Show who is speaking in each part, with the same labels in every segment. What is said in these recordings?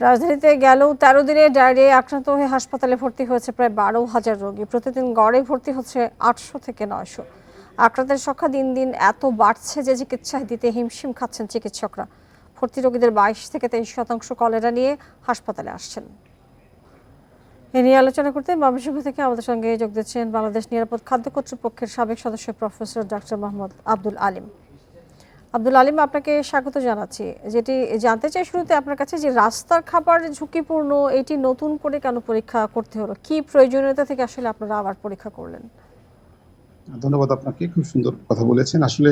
Speaker 1: রাজধানীতে গেল ১৩ দিনে ডায়রিয়ায় আক্রান্ত হয়ে হাসপাতালে ভর্তি হয়েছে প্রায় ১২,০০০ রোগী। প্রতিদিন গড়ে ভর্তি হচ্ছে ৮০০ থেকে ৯০০। আক্রান্তের সংখ্যা দিন দিন এত বাড়ছে যে চিকিৎসা দিতে হিমশিম খাচ্ছেন চিকিৎসকরা। ভর্তি রোগীদের ২২ থেকে ২৩% কলেরা নিয়ে হাসপাতালে আসছেন। এ নিয়ে আলোচনা করতে ময়মনসিংহ থেকে আমাদের সঙ্গে যোগ দিচ্ছেন বাংলাদেশ নিরাপদ খাদ্য কর্তৃপক্ষের সাবেক সদস্য প্রফেসর ডক্টর মোহাম্মদ আব্দুল আলিম। আব্দুল আলিম, আপনাকে স্বাগত জানাচ্ছি। যেটি জানতে চাই শুরুতে আপনার কাছে, যে রাস্তার খাবার ঝুঁকিপূর্ণ, এটি নতুন করে কেন পরীক্ষা করতে হলো? কি প্রয়োজনীয়তা থেকে আসলে আপনারা আবার পরীক্ষা করলেন?
Speaker 2: ধন্যবাদ আপনাকে, খুব সুন্দর কথা বলেছেন। আসলে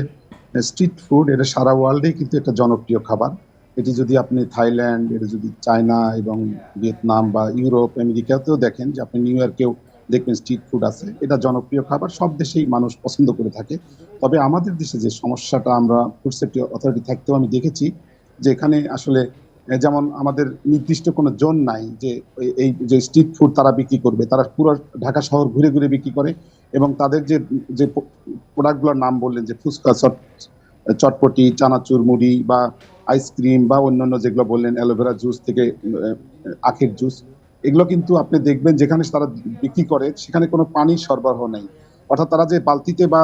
Speaker 2: স্ট্রিট ফুড এটা সারা ওয়ার্ল্ডেই কিন্তু একটা জনপ্রিয় খাবার। এটি যদি আপনি থাইল্যান্ড, এটা যদি চায়না এবং ভিয়েতনাম বা ইউরোপ আমেরিকাতেও দেখেন, যে আপনি নিউ ইয়র্কেও দেখবেন স্ট্রিট ফুড আছে। এটা জনপ্রিয় খাবার, সব দেশেই মানুষ পছন্দ করে থাকে। তবে আমাদের দেশে যে সমস্যাটা, আমরা ফুড সেফটি অথরিটি থাকতেও আমি দেখেছি যে এখানে আসলে যেমন আমাদের নির্দিষ্ট কোনো জোন নাই যে এই যে স্ট্রিট ফুড তারা বিক্রি করবে। তারা পুরো ঢাকা শহর ঘুরে ঘুরে বিক্রি করে এবং তাদের যে যে প্রোডাক্টগুলোর নাম বললেন, যে ফুচকা, চটপটি, চানাচুর, মুড়ি বা আইসক্রিম বা অন্যান্য যেগুলো বললেন, অ্যালোভেরা জুস থেকে আখের জুস, এগুলো কিন্তু আপনি দেখবেন যেখানে তারা বিক্রি করে সেখানে কোনো পানির সরবরাহ নেই। অর্থাৎ তারা যে বালতিতে বা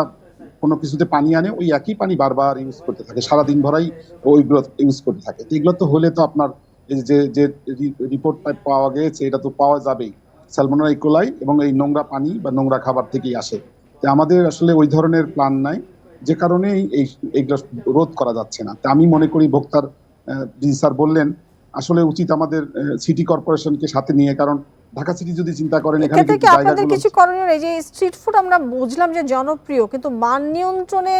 Speaker 2: কোনো কিছুতে পানি আনে, ওই একই পানি বারবার ইউজ করতে থাকে, সারাদিন ভরাই ওইগুলো ইউজ করতে থাকে। তো এগুলো তো হলে তো আপনার এই যে যে রিপোর্টটা পাওয়া গেছে, এটা তো পাওয়া যাবেই স্যালমোনেলা ইকোলাই এবং এই নোংরা পানি বা নোংরা খাবার থেকেই আসে। তো আমাদের আসলে ওই ধরনের প্ল্যান নাই, যে কারণে এইগুলো রোধ করা যাচ্ছে না। তা আমি মনে করি ভোক্তার স্যার বললেন, আসলে উচিত আমাদের সিটি কর্পোরেশনকে সাথে নিয়ে, কারণ ঢাকা সিটি যদি চিন্তা করেন, এখানে
Speaker 1: কিন্তু আপনাদের কিছু করণীয়, এই যে স্ট্রিট ফুড আমরা বুঝলাম যে জনপ্রিয়, কিন্তু মান নিয়ন্ত্রণে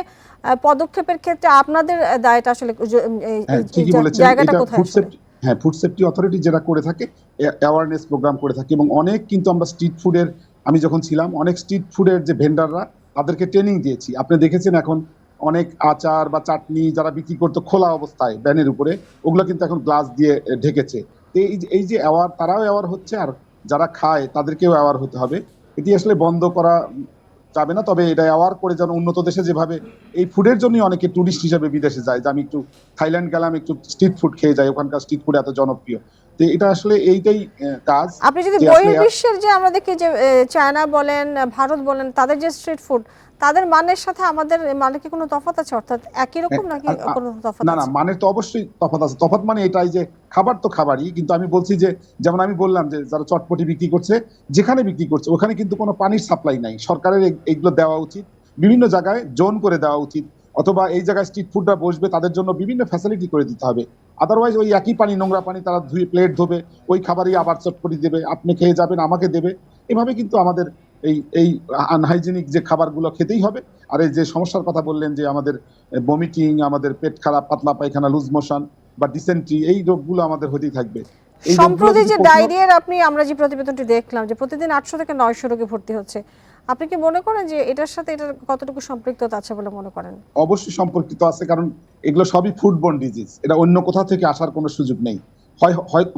Speaker 1: পদক্ষেপের ক্ষেত্রে আপনাদের দায়টা আসলে
Speaker 2: ঠিকই বলেছেন।
Speaker 1: জায়গাটা
Speaker 2: এটা
Speaker 1: কোথায়?
Speaker 2: ফুড সেফটি অথরিটি যেটা করে থাকে, অ্যাওয়ারনেস প্রোগ্রাম করে থাকে এবং অনেক কিন্তু আমরা স্ট্রিট ফুডের, আমি যখন ছিলাম অনেক স্ট্রিট ফুডের যে ভেন্ডাররা, তাদেরকে ট্রেনিং দিয়েছি। আপনি দেখেছেন এখন অনেক আচার বা চাটনি যারা বিক্রি করতো খোলা অবস্থায় ব্যানের উপরে, ওগুলো কিন্তু এখন গ্লাস দিয়ে ঢেকেছে। তো এই যে তারাও অ্যাওয়ার হচ্ছে, আর যারা খায় তাদেরকেও অ্যাওয়ার হতে হবে। এটি আসলে বন্ধ করা যাবে না, তবে এটা অ্যাওয়ার করে যেন উন্নত দেশে যেভাবে এই ফুডের জন্য অনেকে টুরিস্ট হিসেবে বিদেশে যায়, যে আমি একটু থাইল্যান্ড গেলাম, একটু স্ট্রিট ফুড খেয়ে যাই, ওখানকার স্ট্রিট ফুড এত জনপ্রিয়। তো এটা আসলে এইটাই কাজ।
Speaker 1: আপনি যদি বহির্বিশ্বের যে আমরা দেখি যে চায়না বলেন, ভারত বলেন, তাদের যে স্ট্রিট ফুড, তাদের মানের সাথে আমাদের মানে কি কোনো তফাৎ আছে? অর্থাৎ একই রকম নাকি কোনো তফাৎ
Speaker 2: না,
Speaker 1: আছে?
Speaker 2: মানের তো অবশ্যই তফাৎ আছে। তফাৎ মানে এটাই যে খাবার তো খাবারই, কিন্তু আমি বলছি যে যেমন আমি বললাম যে যারা চটপটি বিক্রি করছে, যেখানে বিক্রি করছে ওখানে কিন্তু কোনো পানির সাপ্লাই নাই। সরকারের এইগুলো দেওয়া উচিত, বিভিন্ন জায়গায় জোন করে দেওয়া উচিত, অথবা এই জায়গায় স্ট্রিট ফুডরা বসবে তাদের জন্য বিভিন্ন ফ্যাসিলিটি করে দিতে হবে। আদারওয়াইজ ওই একই পানি, নোংরা পানি তারা ধুয়ে প্লেট ধোবে, ওই খাবারই আবার চটপটি দেবে, আপনি খেয়ে যাবেন, আমাকে দেবে। এভাবে কিন্তু আমাদের এই এই আনহাইজেনিক যে খাবারগুলো খেতেই হবে। আর এই যে সমস্যার কথা বললেন, যে আমাদের বমিটিং, আমাদের পেট খারাপ, পাতলা পায়খানা, লুজ মোশন বা ডিসেন্ট্রি, এই রোগগুলো আমাদের হতেই থাকবে।
Speaker 1: সম্প্রতি যে ডায়রিয়ার আমরা যে প্রতিবেদনটি দেখলাম, যে প্রতিদিন ৮০০ থেকে ৯০০ রোগী ভর্তি হচ্ছে, আপনি কি মনে করেন যে এটার সাথে এটার কতটুকু সম্পৃক্ততা আছে বলে মনে করেন?
Speaker 2: অবশ্যই সম্পর্কিত আছে, কারণ এগুলো সবই ফুডবোর্ন ডিজিজ। এটা অন্য কোথাও থেকে আসার কোনো সুযোগ নেই।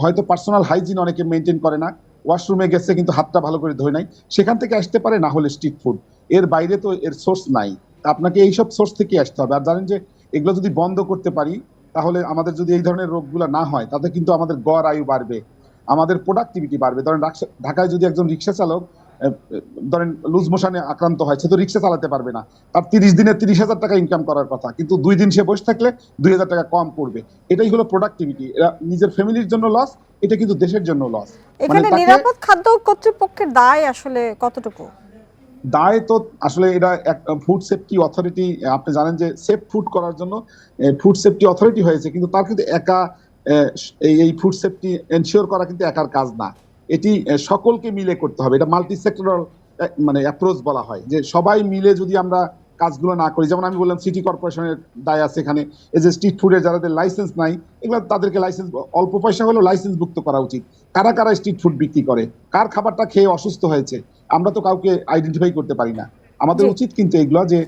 Speaker 2: হয়তো পার্সোনাল হাইজিন অনেকে মেনটেন করে না, ওয়াশরুমে গেছে কিন্তু হাতটা ভালো করে ধোয় নাই, সেখান থেকে আসতে পারে, না হলে স্ট্রিট ফুড। এর বাইরে তো এর সোর্স নাই। আপনাকে এইসব সোর্স থেকে আসতে হবে। আর জানেন যে এগুলো যদি বন্ধ করতে পারি, তাহলে আমাদের যদি এই ধরনের রোগগুলো না হয়, তাতে কিন্তু আমাদের গড় আয়ু বাড়বে, আমাদের প্রোডাক্টিভিটি বাড়বে। ধরেন ঢাকায় যদি একজন রিক্সা চালক ধরেন লুজ মোশনে আক্রান্ত হয়, সে তো রিক্সা চালাতে পারবে না। তার 30 দিনে 30,000 টাকা ইনকাম করার কথা, কিন্তু 2 দিন সে বসে থাকলে 2,000 টাকা কম পড়বে। এটাই হলো প্রোডাক্টিভিটি। এরা নিজের ফ্যামিলির জন্য লস, এটা কিন্তু দেশের জন্য লস।
Speaker 1: এখানে নিরাপদ খাদ্য কর্তৃপক্ষের দায় আসলে কতটুকু?
Speaker 2: দায় তো আসলে এটা ফুড সেফটি অথরিটি, আপনি জানেন যে সেফ ফুড করার জন্য ফুড সেফটি অথরিটি হয়েছে, কিন্তু তার কিন্তু একা এই ফুড সেফটি এনশিওর করা কিন্তু একার কাজ না। এটি সকলকে মিলে করতে হবে। এটা মাল্টি সেক্টরাল মানে অ্যাপ্রোচ বলা হয়, যে সবাই মিলে যদি আমরা কাজগুলো না করি, যেমন আমি বললাম সিটি কর্পোরেশনের দায় আছে এখানে। এই যে স্ট্রিট ফুডের যাদের লাইসেন্স নাই, এগুলো তাদেরকে লাইসেন্স, অল্প পয়সা হলেও লাইসেন্স মুক্ত করা উচিত। কারা কারা স্ট্রিট ফুড বিক্রি করে, কার খাবারটা খেয়ে অসুস্থ হয়েছে, আমরা তো কাউকে আইডেন্টিফাই করতে পারি না। আমাদের উচিত কিন্তু এগুলো যে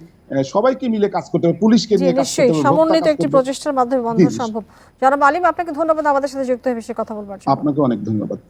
Speaker 2: সবাইকে মিলে কাজ করতে হবে, পুলিশকে নিয়ে কাজ করতে হবে,
Speaker 1: সমন্বিত একটি প্রচেষ্টার মাধ্যমে বন্ধ সম্ভব। জনাব আলিম, আপনাকে ধন্যবাদ আমাদের সাথে যুক্ত হয়ে বিষয়ে কথা বলবার জন্য।
Speaker 2: আপনাকে অনেক ধন্যবাদ।